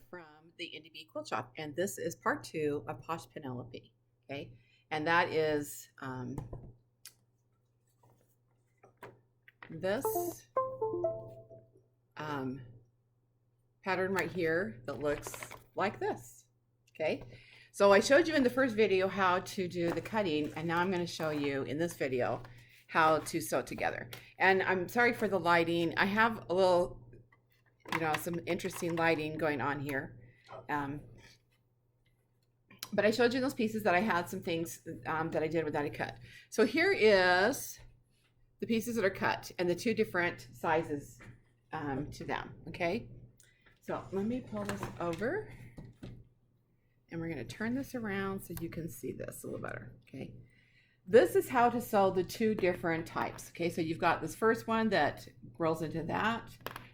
From the InDe'B Quilt Shop, and this is part 2 of Posh Penelope. Okay, and that is this pattern right here that looks like this. Okay, so I showed you in the first video how to do the cutting, and now I'm going to show you in this video how to sew it together. And I'm sorry for the lighting. I have a little, some interesting lighting going on here. But I showed you those pieces that I had some things that I did without a cut. So here is the pieces that are cut and the two different sizes to them, okay? So let me pull this over and we're gonna turn this around so you can see this a little better, okay? This is how to sew the two different types, okay? So you've got this first one that rolls into that,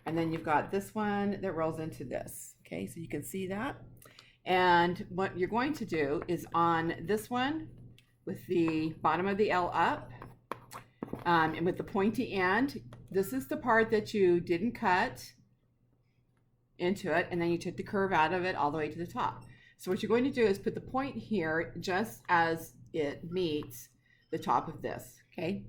and then you've got this one that rolls into this, okay? So you can see that. And what you're going to do is on this one with the bottom of the L up and with the pointy end, this is the part that you didn't cut into it, and then you took the curve out of it all the way to the top. So what you're going to do is put the point here just as it meets the top of this, okay?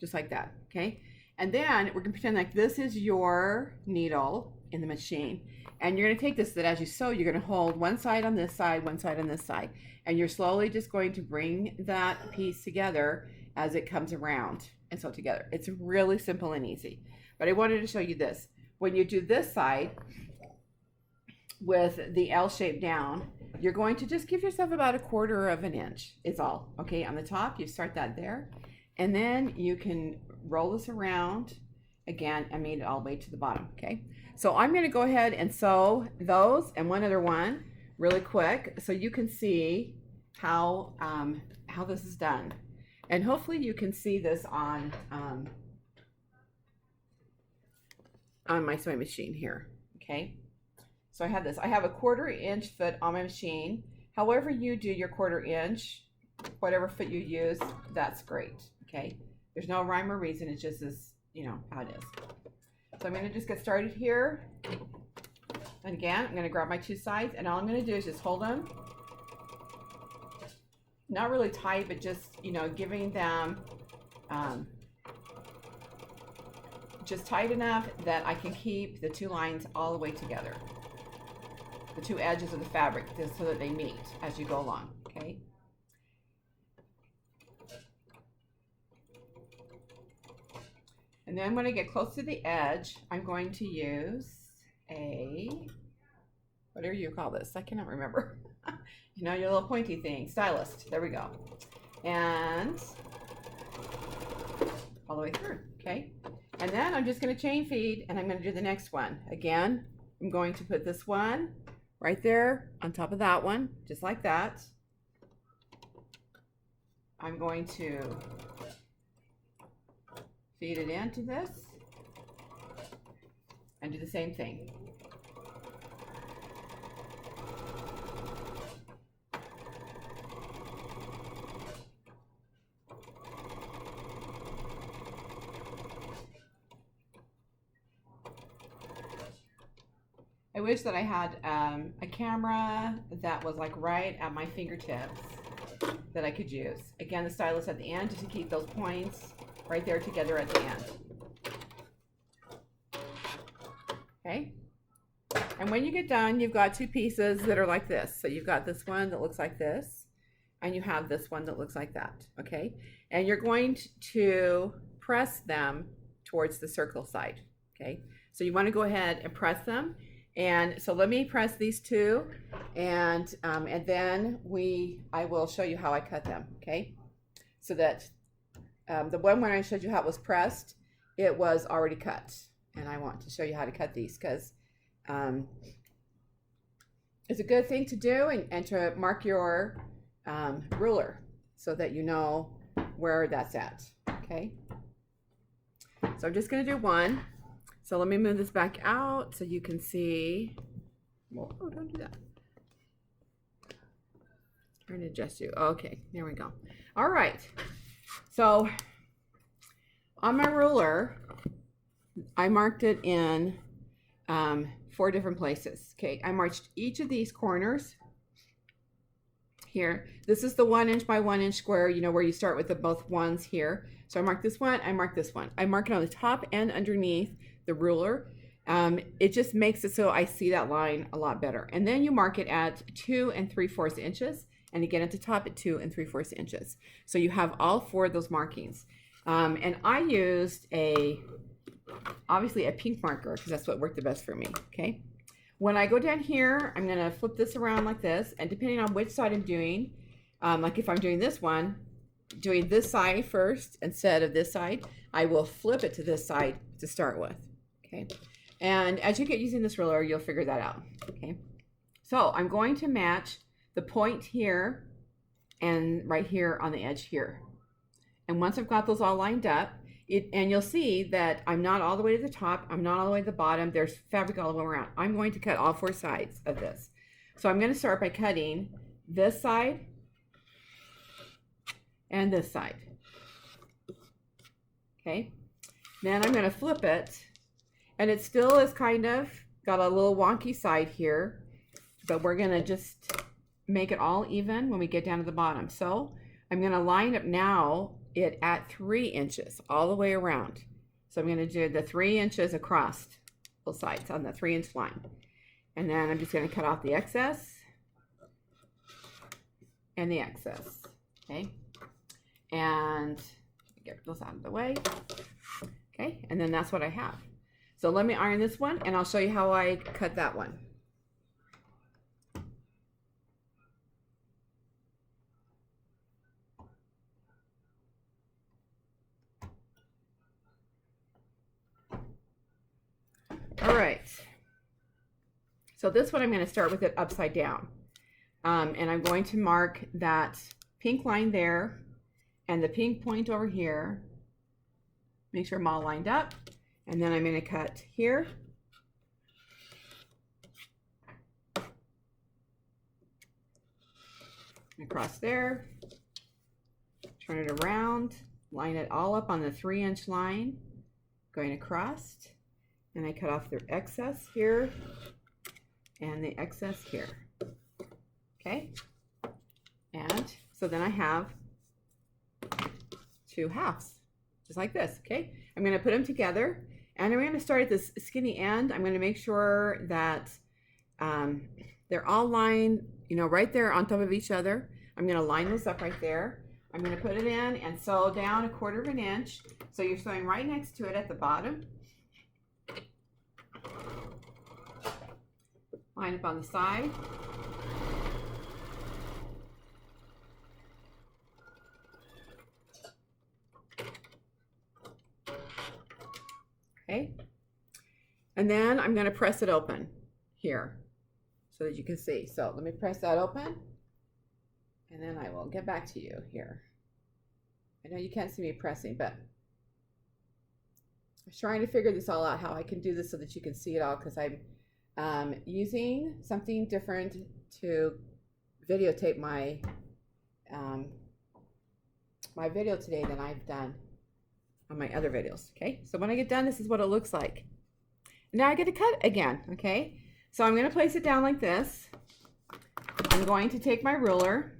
Just like that, okay? And then we're gonna pretend like this is your needle in the machine. And you're gonna take this, that as you sew, you're gonna hold one side on this side, one side on this side. And you're slowly just going to bring that piece together as it comes around and sew together. It's really simple and easy. But I wanted to show you this. When you do this side with the L shape down, you're going to just give yourself about 1/4 of an inch, is all, okay? On the top, you start that there. And then you can roll this around again and meet it all the way to the bottom, okay? So I'm gonna go ahead and sew those and one other one really quick so you can see how this is done. And hopefully you can see this on my sewing machine here, okay? So I have this. I have a 1/4 inch foot on my machine. However you do your 1/4 inch, whatever foot you use, that's great, okay? There's no rhyme or reason. It's just this, how it is. So I'm going to just get started here. And again, I'm going to grab my two sides, and all I'm going to do is just hold them. Not really tight, but just, giving them just tight enough that I can keep the two lines all the way together. The two edges of the fabric, just so that they meet as you go along, okay? And then when I get close to the edge, I'm going to use whatever you call this, I cannot remember. Your little pointy thing, stylist, there we go. And all the way through, okay? And then I'm just gonna chain feed and I'm gonna do the next one. Again, I'm going to put this one right there on top of that one, just like that. I'm going to feed it into this and do the same thing. I wish that I had a camera that was like right at my fingertips that I could use. Again, the stylus at the end just to keep those points right there together at the end. Okay? And when you get done, you've got two pieces that are like this. So you've got this one that looks like this, and you have this one that looks like that, okay? And you're going to press them towards the circle side, okay? So you want to go ahead and press them. And so let me press these two, and then I will show you how I cut them, okay? So that the one when I showed you how it was pressed, it was already cut. And I want to show you how to cut these because it's a good thing to do and to mark your ruler so that you know where that's at, okay? So I'm just going to do one. So let me move this back out so you can see. Oh, don't do that. Trying to adjust you. Okay, there we go. All right. So on my ruler, I marked it in 4 4 different places. Okay, I marked each of these corners here. This is the 1 inch by 1 inch square, you know, where you start with the both ones here. So I mark this one, I mark this one. I mark it on the top and underneath the ruler. It just makes it so I see that line a lot better. And then you mark it at 2 3/4 inches, and again at the top at 2 3/4 inches. So you have all 4 of those markings. And I used obviously a pink marker because that's what worked the best for me, okay? When I go down here, I'm gonna flip this around like this, and depending on which side I'm doing, like if I'm doing this one, doing this side first instead of this side, I will flip it to this side to start with, okay? And as you get using this ruler, you'll figure that out, okay? So I'm going to match the point here and right here on the edge here. And once I've got those all lined up, and you'll see that I'm not all the way to the top, I'm not all the way to the bottom, there's fabric all the way around. I'm going to cut all 4 sides of this. So I'm going to start by cutting this side and this side. Okay, then I'm going to flip it, and it still is kind of got a little wonky side here, but we're going to just make it all even when we get down to the bottom. So I'm going to line up now it at 3 inches all the way around. So I'm going to do the 3 inches across both sides on the 3 inch line. And then I'm just going to cut off the excess and the excess. Okay. And get those out of the way. Okay. And then that's what I have. So let me iron this one, and I'll show you how I cut that one. All right, so this one I'm going to start with it upside down, and I'm going to mark that pink line there and the pink point over here, make sure I'm all lined up, and then I'm going to cut here, across there, turn it around, line it all up on the 3 inch line, going across. And I cut off the excess here and the excess here. Okay? And so then I have 2 halves, just like this, okay? I'm going to put them together, and I'm going to start at this skinny end. I'm going to make sure that they're all lined, you know, right there on top of each other. I'm going to line those up right there. I'm going to put it in and sew down 1/4 inch. So you're sewing right next to it at the bottom. Line up on the side. Okay. And then I'm going to press it open here so that you can see. So let me press that open, and then I will get back to you here. I know you can't see me pressing, but I'm trying to figure this all out, how I can do this so that you can see it all, because I'm using something different to videotape my my video today than I've done on my other videos. Okay, so when I get done, this is what it looks like. Now I get to cut again. Okay, so I'm going to place it down like this. I'm going to take my ruler,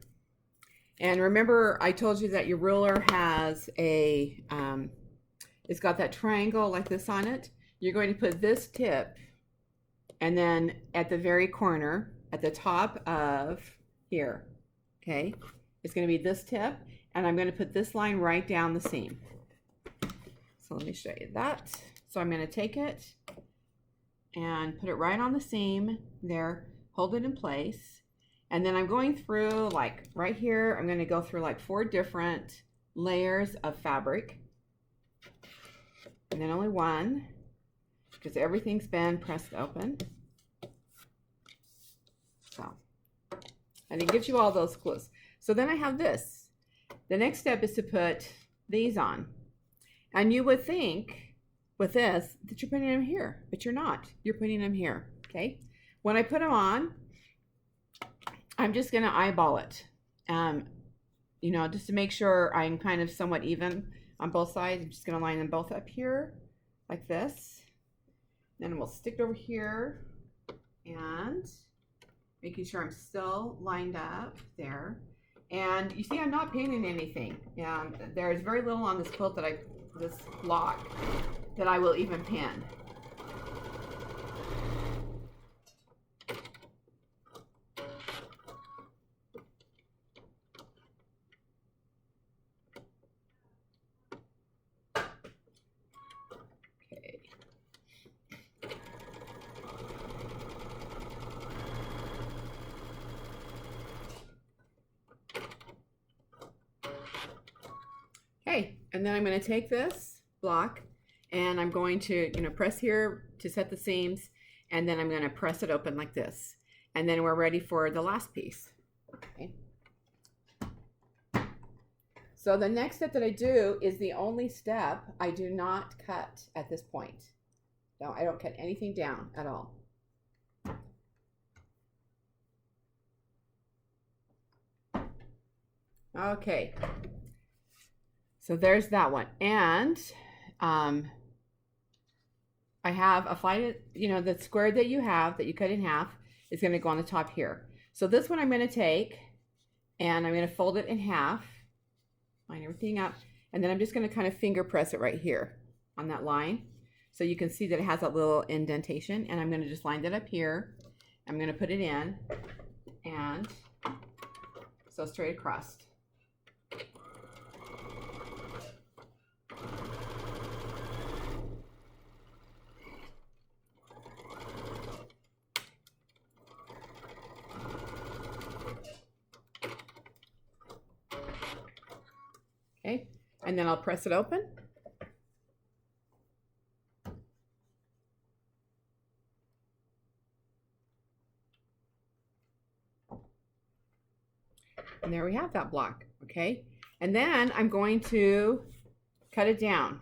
and remember I told you that your ruler has a it's got that triangle like this on it. You're going to put this tip, and then at the very corner, at the top of here, okay, it's going to be this tip, and I'm going to put this line right down the seam. So let me show you that. So I'm going to take it and put it right on the seam there, hold it in place, and then I'm going through, like right here, I'm going to go through like 4 different layers of fabric, and then only one, because everything's been pressed open. So, and it gives you all those clues. So then I have this. The next step is to put these on. And you would think with this that you're putting them here, but you're not. You're putting them here, okay? When I put them on, I'm just going to eyeball it, you know, just to make sure I'm kind of somewhat even on both sides. I'm just going to line them both up here like this. Then we'll stick it over here making sure I'm still lined up there. And you see, I'm not painting anything. There's very little on this quilt this block that I will even pin. Okay, and then I'm going to take this block and I'm going to, press here to set the seams, and then I'm going to press it open like this. And then we're ready for the last piece. Okay. So the next step that I do is the only step I do not cut at this point. No, I don't cut anything down at all. Okay. So there's that one. And I have a flat, the square that you have that you cut in half is going to go on the top here. So this one I'm going to take and I'm going to fold it in half, line everything up, and then I'm just going to kind of finger press it right here on that line. So you can see that it has a little indentation, and I'm going to just line that up here. I'm going to put it in, and so straight across. Okay, and then I'll press it open. And there we have that block, okay? And then I'm going to cut it down.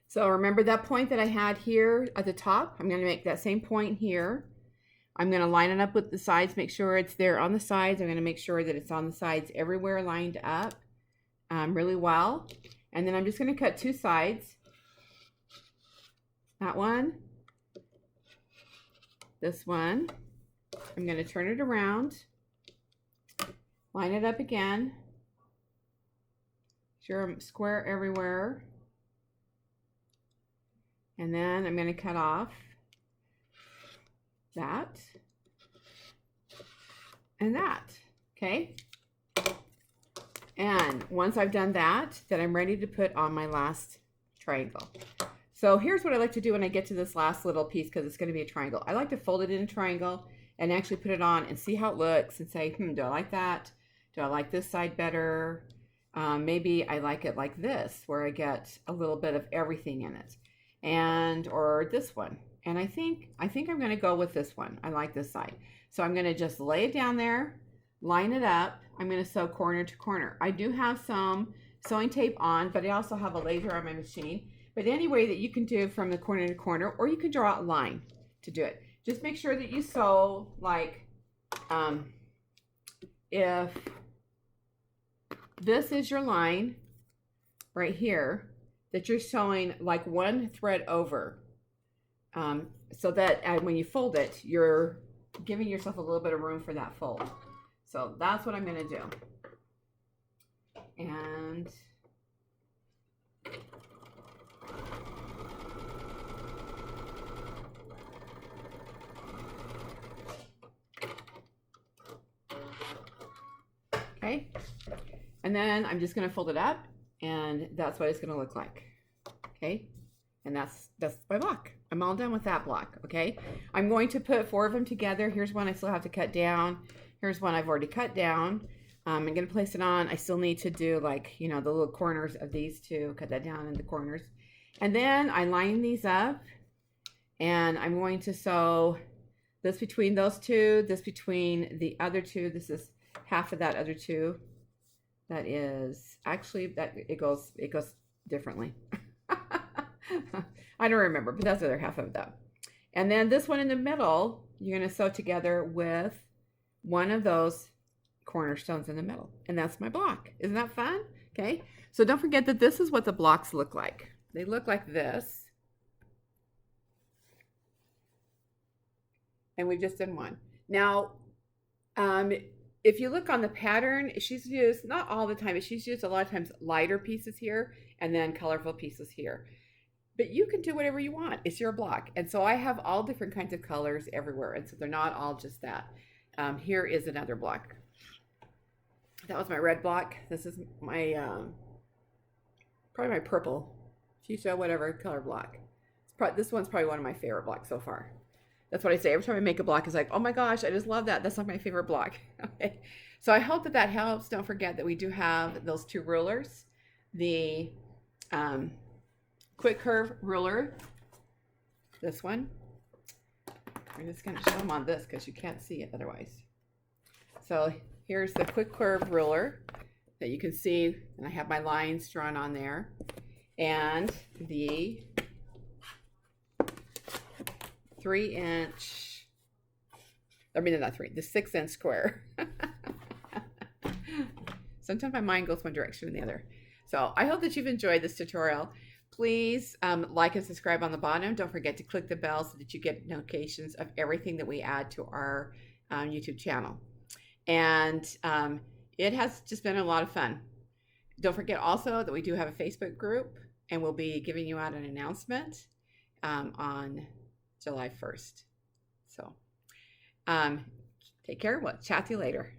So remember that point that I had here at the top? I'm going to make that same point here. I'm going to line it up with the sides, make sure it's there on the sides. I'm going to make sure that it's on the sides everywhere lined up really well. And then I'm just going to cut two sides. That one. This one. I'm going to turn it around. Line it up again. Sure I'm square everywhere. And then I'm going to cut off that and that. Okay. And once I've done that, then I'm ready to put on my last triangle. So here's what I like to do when I get to this last little piece, because it's going to be a triangle. I like to fold it in a triangle and actually put it on and see how it looks and say, do I like that? Do I like this side better? Maybe I like it like this, where I get a little bit of everything in it, or this one. And I think I'm going to go with this one. I like this side. So I'm going to just lay it down there, line it up. I'm going to sew corner to corner. I do have some sewing tape on, but I also have a laser on my machine. But any way that you can do from the corner to corner, or you can draw out a line to do it. Just make sure that you sew like, if this is your line right here, that you're sewing like one thread over, so that when you fold it, you're giving yourself a little bit of room for that fold. So that's what I'm going to do. And okay. And then I'm just going to fold it up, and that's what it's going to look like. Okay. And that's my block. I'm all done with that block. Okay. I'm going to put 4 of them together. Here's one I still have to cut down. Here's one I've already cut down. I'm going to place it on. I still need to do like, the little corners of these two, cut that down in the corners. And then I line these up, and I'm going to sew this between those two, this between the other two. This is half of that other two. That is actually, that it goes differently. I don't remember, but that's the other half of that. And then this one in the middle, you're going to sew together with one of those cornerstones in the middle. And that's my block. Isn't that fun? Okay. So don't forget that this is what the blocks look like. They look like this. And we just did one. Now, um, if you look on the pattern, she's used, not all the time, but she's used a lot of times lighter pieces here and then colorful pieces here. But you can do whatever you want. It's your block. And so I have all different kinds of colors everywhere. And so they're not all just that. Here is another block. That was my red block. This is my, probably my purple, fuchsia, whatever color block. This one's probably one of my favorite blocks so far. That's what I say every time I make a block. It's like, oh my gosh, I just love that. That's like my favorite block. Okay. So I hope that that helps. Don't forget that we do have those two rulers. The quick curve ruler, this one. I'm just going to show them on this because you can't see it otherwise. So here's the quick curve ruler that you can see, and I have my lines drawn on there. And the 3-inch, I mean, not 3, the 6-inch square. Sometimes my mind goes one direction and the other. So I hope that you've enjoyed this tutorial. Please like and subscribe on the bottom. Don't forget to click the bell so that you get notifications of everything that we add to our YouTube channel. And it has just been a lot of fun. Don't forget also that we do have a Facebook group, and we'll be giving you out an announcement on July 1st. So take care. We'll chat to you later.